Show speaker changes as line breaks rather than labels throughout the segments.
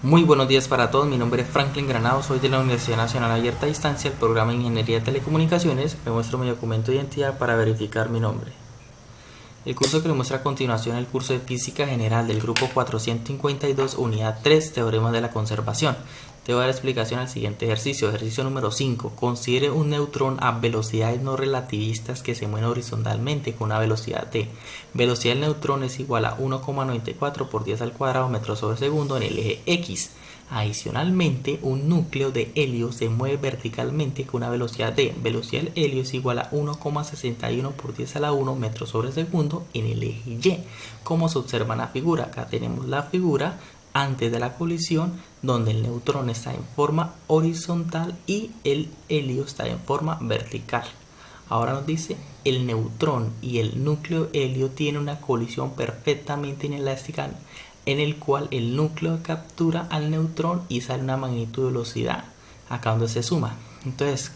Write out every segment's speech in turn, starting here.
Muy buenos días para todos, mi nombre es Franklin Granado, soy de la Universidad Nacional Abierta a Distancia, el programa de Ingeniería de Telecomunicaciones. Me muestro mi documento de identidad para verificar mi nombre. El curso que le muestra a continuación es el curso de Física General del grupo 452, unidad 3, Teoremas de la Conservación. Te voy a dar explicación al siguiente ejercicio. Ejercicio número 5. Considere un neutrón a velocidades no relativistas que se mueven horizontalmente con una velocidad t. Velocidad del neutrón es igual a 1,94 por 10 al cuadrado metros sobre segundo en el eje X. Adicionalmente, un núcleo de helio se mueve verticalmente con una velocidad d. Velocidad del helio es igual a 1,61 por 10 a la 1 metros sobre segundo en el eje Y. Como se observa en la figura, acá tenemos la figura antes de la colisión, donde el neutrón está en forma horizontal y el helio está en forma vertical. Ahora nos dice, el neutrón y el núcleo helio tienen una colisión perfectamente inelástica en el cual el núcleo captura al neutrón y sale una magnitud de velocidad acá donde se suma. Entonces,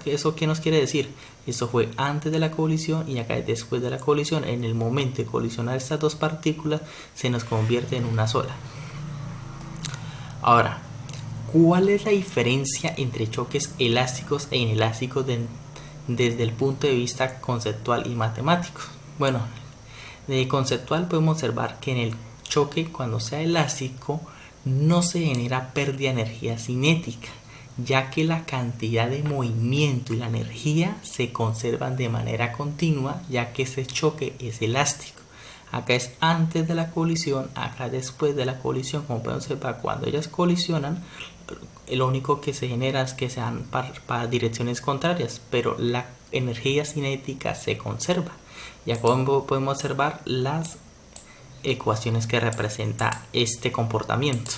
¿eso qué nos quiere decir? Eso fue antes de la colisión y acá es después de la colisión. En el momento de colisionar estas dos partículas se nos convierte en una sola. Ahora, ¿cuál es la diferencia entre choques elásticos e inelásticos desde el punto de vista conceptual y matemático? Bueno, de conceptual podemos observar que en el choque, cuando sea elástico, no se genera pérdida de energía cinética, ya que la cantidad de movimiento y la energía se conservan de manera continua, ya que ese choque es elástico. Acá es antes de la colisión, acá después de la colisión. Como pueden observar, cuando ellas colisionan, lo único que se genera es que sean para direcciones contrarias, pero la energía cinética se conserva. Ya como podemos observar las ecuaciones que representa este comportamiento.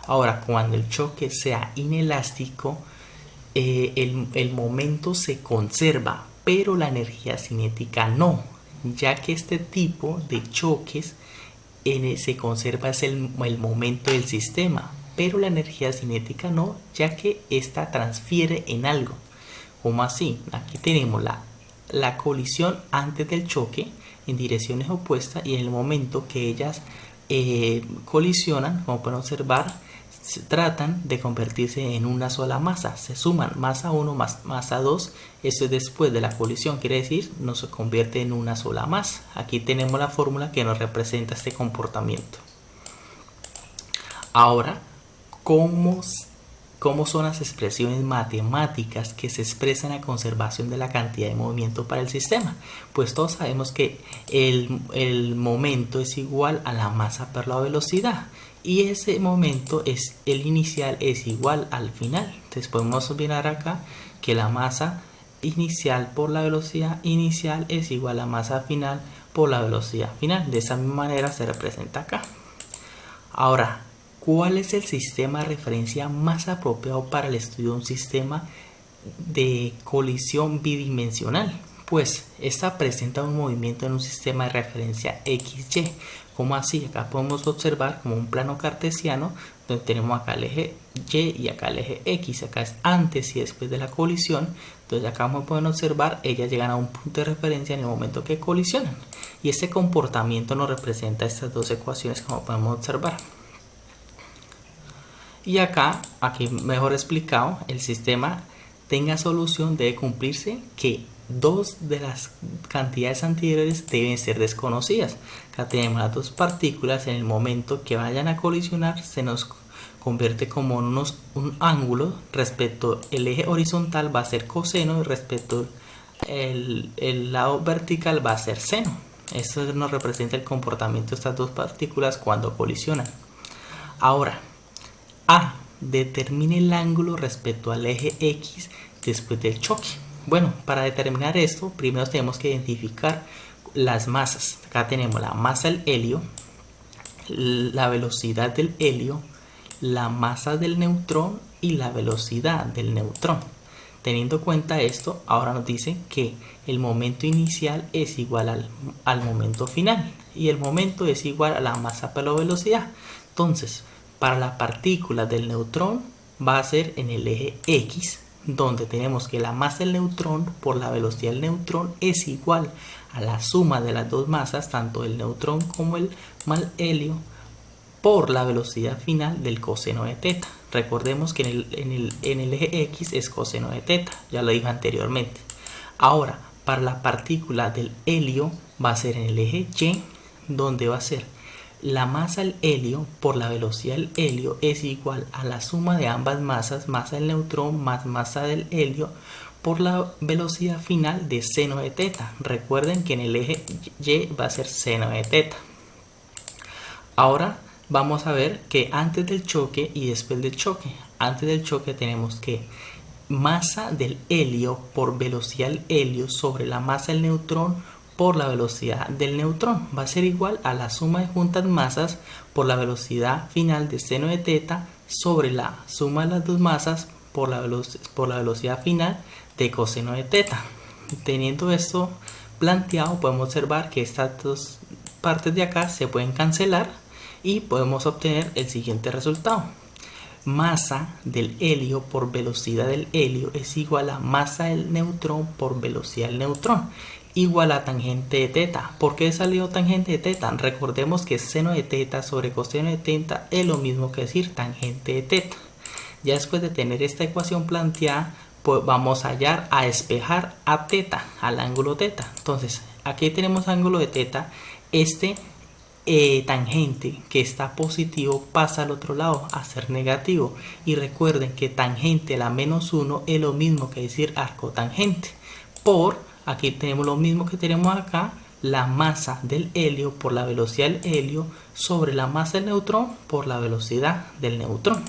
Ahora, cuando el choque sea inelástico, el momento se conserva, pero la energía cinética no, ya que este tipo de choques se conserva es el momento del sistema, pero la energía cinética no, ya que esta transfiere en algo. ¿Cómo así? Aquí tenemos la colisión antes del choque en direcciones opuestas, y en el momento que ellas colisionan, como pueden observar, se tratan de convertirse en una sola masa. Se suman masa 1 más masa 2. Esto es después de la colisión, quiere decir no se convierte en una sola masa. Aquí tenemos la fórmula que nos representa este comportamiento. Ahora, ¿cómo son las expresiones matemáticas que se expresan a conservación de la cantidad de movimiento para el sistema? Pues todos sabemos que el momento es igual a la masa por la velocidad, y ese momento es el inicial es igual al final. Entonces podemos olvidar acá que la masa inicial por la velocidad inicial es igual a masa final por la velocidad final. De esa misma manera se representa acá. Ahora, ¿cuál es el sistema de referencia más apropiado para el estudio de un sistema de colisión bidimensional? Pues esta presenta un movimiento en un sistema de referencia XY. ¿Cómo así? Acá podemos observar como un plano cartesiano donde tenemos acá el eje Y y acá el eje X. Acá es antes y después de la colisión. Entonces acá como pueden observar, ellas llegan a un punto de referencia en el momento que colisionan. Y este comportamiento nos representa estas dos ecuaciones, como podemos observar. Y acá, aquí mejor explicado, el sistema tenga solución debe cumplirse que dos de las cantidades anteriores deben ser desconocidas. Acá tenemos las dos partículas, en el momento que vayan a colisionar se nos convierte como un ángulo. Respecto el eje horizontal va a ser coseno y respecto el lado vertical va a ser seno. Esto nos representa el comportamiento de estas dos partículas cuando colisionan. Ahora, A. Determine el ángulo respecto al eje X después del choque. Bueno, para determinar esto, primero tenemos que identificar las masas. Acá tenemos la masa del helio, la velocidad del helio, la masa del neutrón y la velocidad del neutrón. Teniendo en cuenta esto, ahora nos dice que el momento inicial es igual al momento final, y el momento es igual a la masa por la velocidad. Entonces, para la partícula del neutrón va a ser en el eje X, donde tenemos que la masa del neutrón por la velocidad del neutrón es igual a la suma de las dos masas, tanto el neutrón como el helio, por la velocidad final del coseno de teta. Recordemos que en el eje X es coseno de teta, ya lo dije anteriormente. Ahora, para la partícula del helio va a ser en el eje Y, donde va a ser la masa del helio por la velocidad del helio es igual a la suma de ambas masas, masa del neutrón más masa del helio, por la velocidad final de seno de teta. Recuerden que en el eje Y va a ser seno de teta. Ahora vamos a ver que antes del choque y después del choque. Antes del choque tenemos que masa del helio por velocidad del helio sobre la masa del neutrón por la velocidad del neutrón va a ser igual a la suma de juntas masas por la velocidad final de seno de teta sobre la suma de las dos masas por la velocidad final de coseno de teta. Teniendo esto planteado, podemos observar que estas dos partes de acá se pueden cancelar y podemos obtener el siguiente resultado. Masa del helio por velocidad del helio es igual a masa del neutrón por velocidad del neutrón, igual a tangente de teta. ¿Por qué salió tangente de teta? Recordemos que seno de teta sobre coseno de teta es lo mismo que decir tangente de teta. Ya después de tener esta ecuación planteada, pues vamos a hallar, a despejar a teta, al ángulo teta. Entonces, aquí tenemos ángulo de teta. Este tangente que está positivo pasa al otro lado a ser negativo. Y recuerden que tangente a la menos 1 es lo mismo que decir arco tangente. Aquí tenemos lo mismo que tenemos acá, la masa del helio por la velocidad del helio sobre la masa del neutrón por la velocidad del neutrón.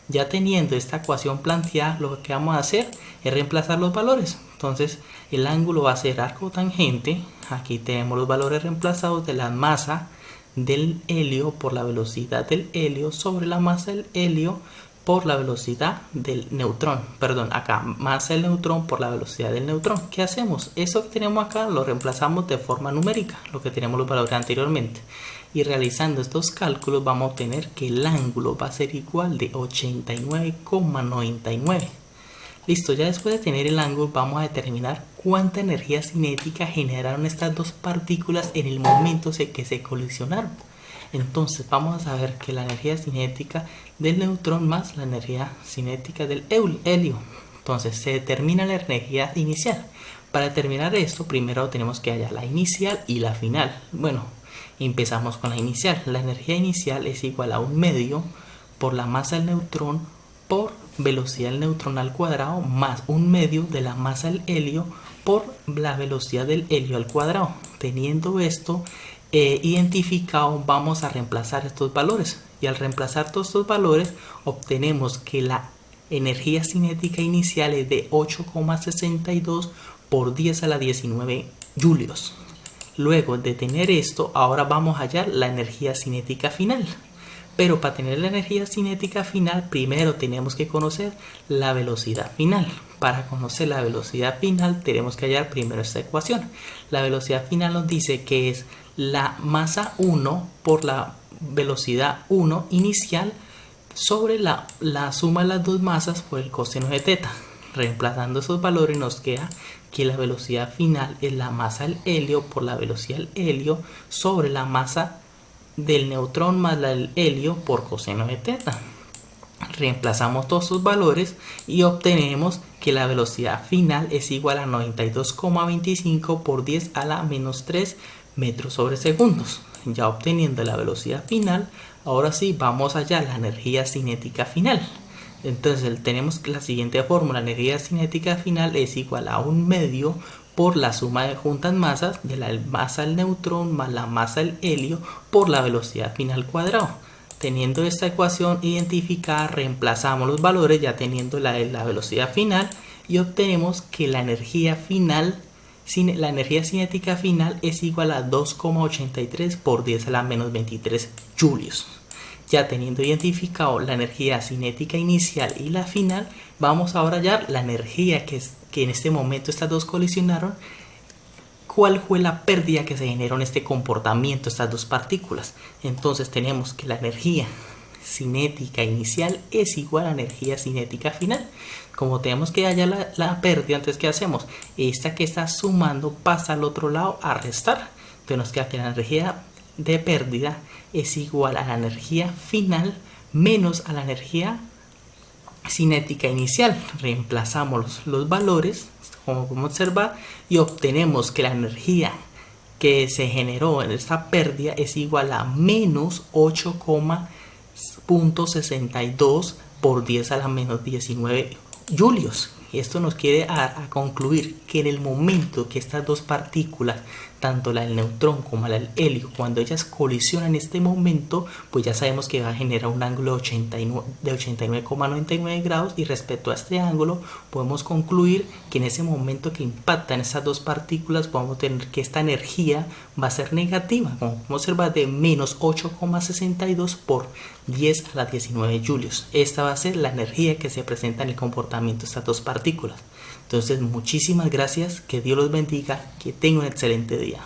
Ya teniendo esta ecuación planteada, lo que vamos a hacer es reemplazar los valores. Entonces el ángulo va a ser arco tangente. Aquí tenemos los valores reemplazados de la masa del helio por la velocidad del helio sobre la masa del helio por la velocidad del neutrón. Perdón, acá masa del neutrón por la velocidad del neutrón. ¿Qué hacemos? Eso que tenemos acá lo reemplazamos de forma numérica, lo que tenemos los valores anteriormente. Y realizando estos cálculos vamos a obtener que el ángulo va a ser igual de 89,99. Listo, ya después de tener el ángulo vamos a determinar cuánta energía cinética generaron estas dos partículas en el momento que se colisionaron. Entonces vamos a saber que la energía cinética del neutrón más la energía cinética del helio. Entonces se determina la energía inicial. Para determinar esto primero tenemos que hallar la inicial y la final. Bueno, empezamos con la inicial. La energía inicial es igual a 1/2 por la masa del neutrón por velocidad del neutrón al cuadrado más 1/2 de la masa del helio por la velocidad del helio al cuadrado. Teniendo esto identificado, vamos a reemplazar estos valores. Y al reemplazar todos estos valores, obtenemos que la energía cinética inicial es de 8,62 por 10 a la 19 julios. Luego de tener esto, ahora vamos a hallar la energía cinética final. Pero para tener la energía cinética final, primero tenemos que conocer la velocidad final. Para conocer la velocidad final, tenemos que hallar primero esta ecuación. La velocidad final nos dice que es la masa 1 por la velocidad 1 inicial sobre la suma de las dos masas por el coseno de teta. Reemplazando esos valores nos queda que la velocidad final es la masa del helio por la velocidad del helio sobre la masa del neutrón más la del helio por coseno de teta. Reemplazamos todos esos valores y obtenemos que la velocidad final es igual a 92,25 por 10 a la menos 3 metros sobre segundos. Ya obteniendo la velocidad final, ahora sí vamos a hallar la energía cinética final. Entonces tenemos la siguiente fórmula: la energía cinética final es igual a 1/2 por la suma de juntas masas de la masa del neutrón más la masa del helio por la velocidad final cuadrado. Teniendo esta ecuación identificada, reemplazamos los valores ya teniendo la velocidad final y obtenemos que la energía cinética final es igual a 2,83 por 10 a la menos 23 julios. Ya teniendo identificado la energía cinética inicial y la final, vamos ahora a hallar la energía que en este momento estas dos colisionaron. ¿Cuál fue la pérdida que se generó en este comportamiento de estas dos partículas? Entonces tenemos que la energía cinética inicial es igual a la energía cinética final. Como tenemos que hallar la pérdida, entonces ¿qué hacemos? Esta que está sumando pasa al otro lado a restar. Entonces nos queda que la energía de pérdida es igual a la energía final menos a la energía cinética inicial. Reemplazamos los valores, como podemos observar, y obtenemos que la energía que se generó en esta pérdida es igual a menos 8,62 por 10 a la menos 19 julios. Esto nos quiere a concluir que en el momento que estas dos partículas, tanto la del neutrón como la del helio, cuando ellas colisionan en este momento, pues ya sabemos que va a generar un ángulo de 89,99 grados, y respecto a este ángulo podemos concluir que en ese momento que impactan estas dos partículas podemos tener que esta energía va a ser negativa, como podemos observar, de menos 8,62 por 10 a la 19 julios. Esta va a ser la energía que se presenta en el comportamiento de estas dos partículas. Entonces, muchísimas gracias, que Dios los bendiga, que tengan un excelente día.